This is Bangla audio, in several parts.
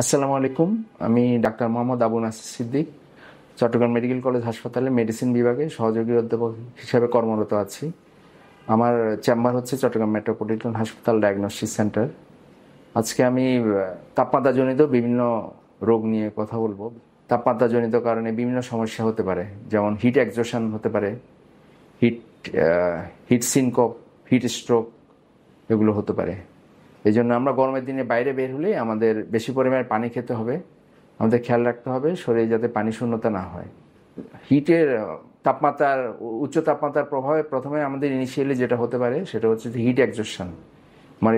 আসসালামু আলাইকুম। আমি doctor Mohammad Abu Nasir Siddique, Chittagong medical college হাসপাতালে মেডিসিন বিভাগে সহযোগী অধ্যাপক হিসেবে কর্মরত আছি। আমার চেম্বার হচ্ছে চট্টগ্রাম মেট্রোপলিটন হাসপাতাল ডায়াগনস্টিক সেন্টার। আজকে আমি তাপমাত্রাজনিত বিভিন্ন রোগ নিয়ে কথা বলবো। তাপমাত্রাজনিত কারণে বিভিন্ন সমস্যা হতে পারে, যেমন হিট এক্সজশন হতে পারে, hit hit syncope, heat stroke, এগুলো হতে পারে। এই জন্য আমরা গরমের দিনে বাইরে বের হলে আমাদের বেশি পরিমাণে পানি খেতে হবে, আমাদের খেয়াল রাখতে হবে শরীরে যাতে পানি শূন্যতা না হয়। হিটের তাপমাত্রার উচ্চ তাপমাত্রার প্রভাবে প্রথমে আমাদের ইনিশিয়ালি যেটা হতে পারে সেটা হচ্ছে যে হিট এক্সজশন, মানে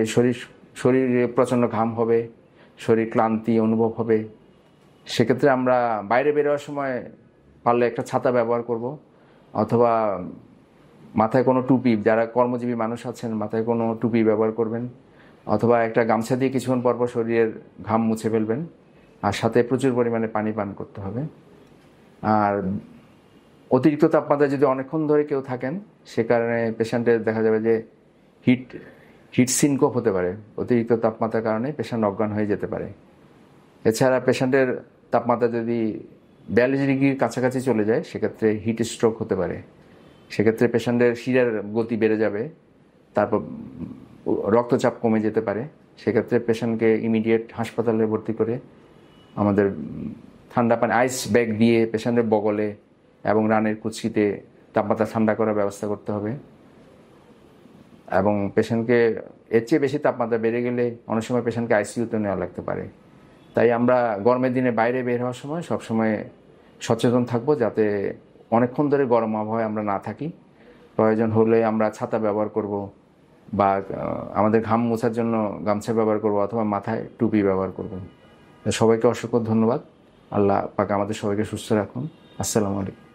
শরীরে প্রচণ্ড ঘাম হবে, শরীর ক্লান্তি অনুভব হবে। সেক্ষেত্রে আমরা বাইরে বেরোয়ার সময় পারলে একটা ছাতা ব্যবহার করব, অথবা মাথায় কোনো টুপি, যারা কর্মজীবী মানুষ আছেন মাথায় কোনো টুপি ব্যবহার করবেন, অথবা একটা গামছা দিয়ে কিছুক্ষণ পরপর শরীরের ঘাম মুছে ফেলবেন। আর সাথে প্রচুর পরিমাণে পানি পান করতে হবে। আর অতিরিক্ত তাপমাত্রায় যদি অনেকক্ষণ ধরে কেউ থাকেন, সে কারণে পেশেন্টের দেখা যাবে যে হিট হিট সিনকোপ হতে পারে। অতিরিক্ত তাপমাত্রার কারণে পেশেন্ট অজ্ঞান হয়ে যেতে পারে। এছাড়া পেশেন্টের তাপমাত্রা যদি 42 ডিগ্রির কাছাকাছি চলে যায়, সেক্ষেত্রে হিট স্ট্রোক হতে পারে। সেক্ষেত্রে পেশেন্টের শিরার গতি বেড়ে যাবে, তারপর রক্তচাপ কমে যেতে পারে। সেক্ষেত্রে পেশেন্টকে ইমিডিয়েট হাসপাতালে ভর্তি করে আমাদের ঠান্ডা পানি আইস ব্যাগ দিয়ে পেশেন্টের বগলে এবং রানের কুচিতে তাপমাত্রা ঠান্ডা করার ব্যবস্থা করতে হবে। এবং পেশেন্টকে এর চেয়ে বেশি তাপমাত্রা বেড়ে গেলে অনেক সময় পেশেন্টকে আইসিইউতে নেওয়া লাগতে পারে। তাই আমরা গরমের দিনে বাইরে বের হওয়ার সময় সবসময় সচেতন থাকবো, যাতে অনেকক্ষণ ধরে গরম আবহাওয়ায় আমরা না থাকি। প্রয়োজন হলে আমরা ছাতা ব্যবহার করব, বা আমাদের ঘাম মোছার জন্য গামছা ব্যবহার করব, অথবা মাথায় টুপি ব্যবহার করব। সবাইকে অসংখ্য ধন্যবাদ। আল্লাহ পাক আমাদের সবাইকে সুস্থ রাখুন। আসসালামু আলাইকুম।